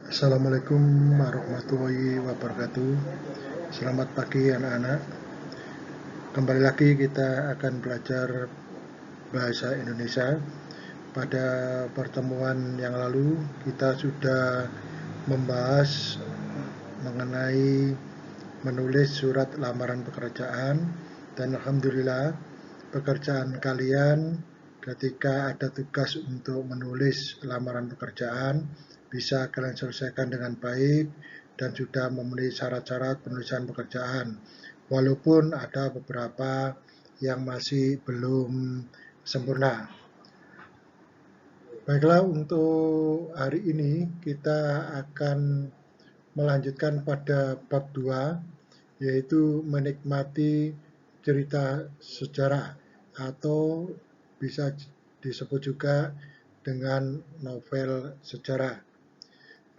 Assalamualaikum warahmatullahi wabarakatuh. Selamat pagi anak-anak. Kembali lagi kita akan belajar bahasa Indonesia. Pada pertemuan yang lalu kita sudah membahas mengenai menulis surat lamaran pekerjaan, dan alhamdulillah pekerjaan kalian ketika ada tugas untuk menulis lamaran pekerjaan bisa kalian selesaikan dengan baik dan sudah memenuhi syarat-syarat penulisan pekerjaan, walaupun ada beberapa yang masih belum sempurna. Baiklah, untuk hari ini kita akan melanjutkan pada bab 2, yaitu menikmati cerita sejarah atau bisa disebut juga dengan novel sejarah.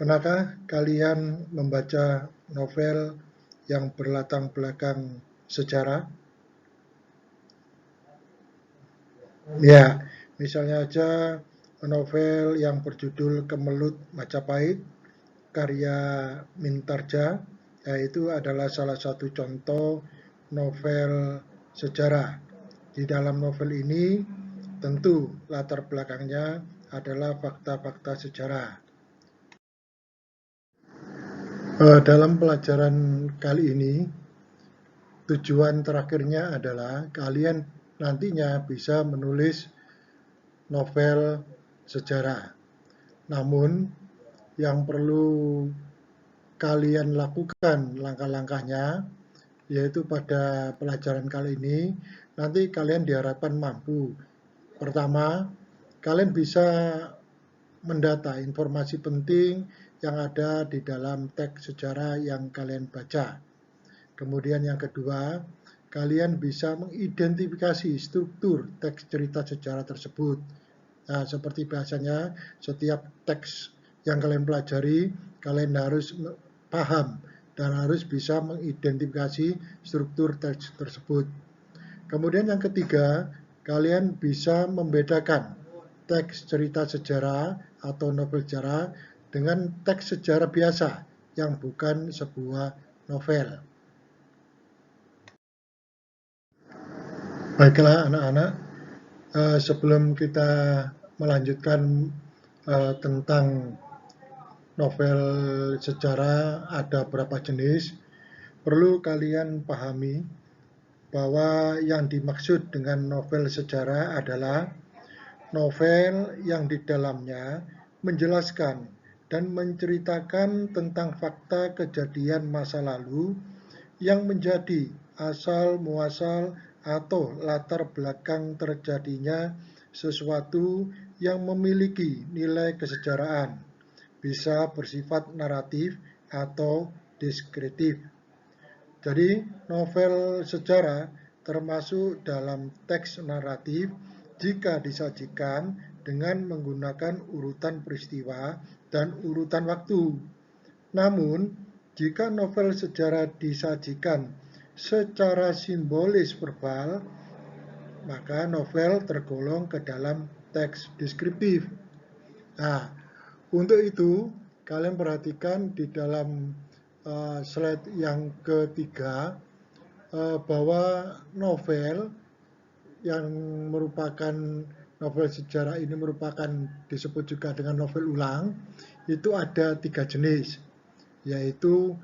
Pernahkah kalian membaca novel yang berlatar belakang sejarah? Ya, misalnya aja novel yang berjudul Kemelut Majapahit karya Mintarja, yaitu adalah salah satu contoh novel sejarah. Di dalam novel ini tentu latar belakangnya adalah fakta-fakta sejarah. Dalam pelajaran kali ini, tujuan terakhirnya adalah kalian nantinya bisa menulis novel sejarah. Namun, yang perlu kalian lakukan langkah-langkahnya, yaitu pada pelajaran kali ini, nanti kalian diharapkan mampu. Pertama, kalian bisa mendata informasi penting yang ada di dalam teks sejarah yang kalian baca. Kemudian yang kedua, kalian bisa mengidentifikasi struktur teks cerita sejarah tersebut. Nah, seperti biasanya, setiap teks yang kalian pelajari, kalian harus paham dan harus bisa mengidentifikasi struktur teks tersebut. Kemudian yang ketiga, kalian bisa membedakan teks cerita sejarah atau novel sejarah dengan teks sejarah biasa yang bukan sebuah novel. Baiklah anak-anak, sebelum kita melanjutkan tentang novel sejarah ada berapa jenis, perlu kalian pahami bahwa yang dimaksud dengan novel sejarah adalah novel yang di dalamnya menjelaskan dan menceritakan tentang fakta kejadian masa lalu yang menjadi asal muasal atau latar belakang terjadinya sesuatu yang memiliki nilai kesejarahan, bisa bersifat naratif atau deskriptif. Jadi, novel sejarah termasuk dalam teks naratif jika disajikan dengan menggunakan urutan peristiwa dan urutan waktu. Namun, jika novel sejarah disajikan secara simbolis verbal, maka novel tergolong ke dalam teks deskriptif. Nah, untuk itu, kalian perhatikan di dalam slide yang ketiga, bahwa novel yang merupakan novel sejarah ini merupakan disebut juga dengan novel ulang, itu ada 3 jenis, yaitu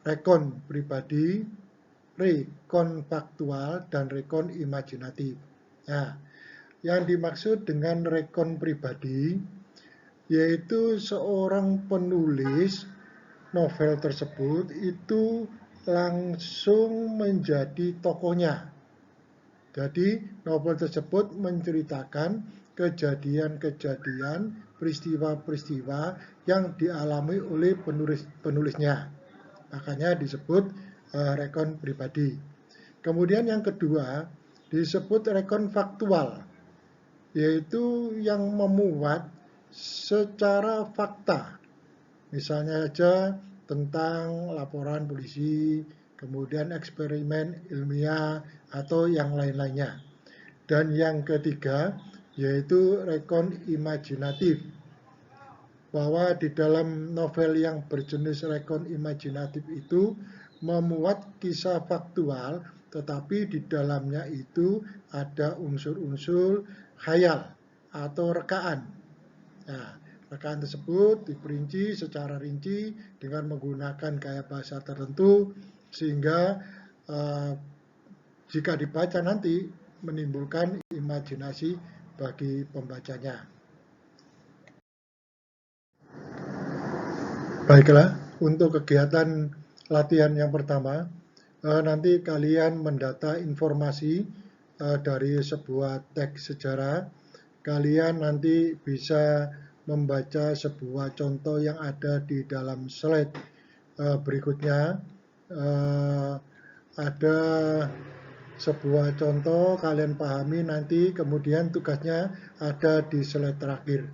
rekon pribadi, rekon faktual, dan rekon imajinatif. Nah, yang dimaksud dengan rekon pribadi yaitu seorang penulis novel tersebut itu langsung menjadi tokohnya. Jadi novel tersebut menceritakan kejadian-kejadian, peristiwa-peristiwa yang dialami oleh penulisnya. Makanya disebut rekon pribadi. Kemudian yang kedua disebut rekon faktual, yaitu yang memuat secara fakta. Misalnya saja tentang laporan polisi, kemudian eksperimen ilmiah, atau yang lain-lainnya. Dan yang ketiga yaitu rekon imajinatif. bahwa di dalam novel yang berjenis rekon imajinatif itu memuat kisah faktual, tetapi di dalamnya itu ada unsur-unsur khayal atau rekaan. Nah, rekaan tersebut diperinci secara rinci dengan menggunakan gaya bahasa tertentu sehingga jika dibaca nanti menimbulkan imajinasi bagi pembacanya. Baiklah, untuk kegiatan latihan yang pertama, nanti kalian mendata informasi dari sebuah teks sejarah. Kalian nanti bisa membaca sebuah contoh yang ada di dalam slide berikutnya. Ada sebuah contoh, kalian pahami nanti, kemudian tugasnya ada di slide terakhir.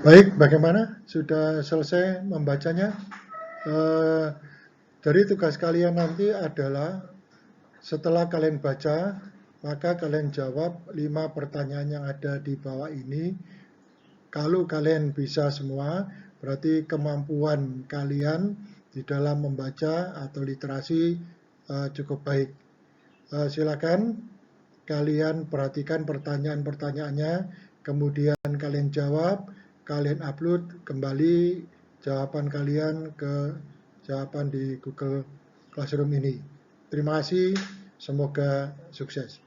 Baik, bagaimana? Sudah selesai membacanya? Jadi tugas kalian nanti adalah setelah kalian baca, maka kalian jawab 5 pertanyaan yang ada di bawah ini. Kalau kalian bisa semua, berarti kemampuan kalian di dalam membaca atau literasi cukup baik. Silakan kalian perhatikan pertanyaan-pertanyaannya, kemudian kalian jawab, kalian upload kembali jawaban kalian ke jawaban di Google Classroom ini. Terima kasih, semoga sukses.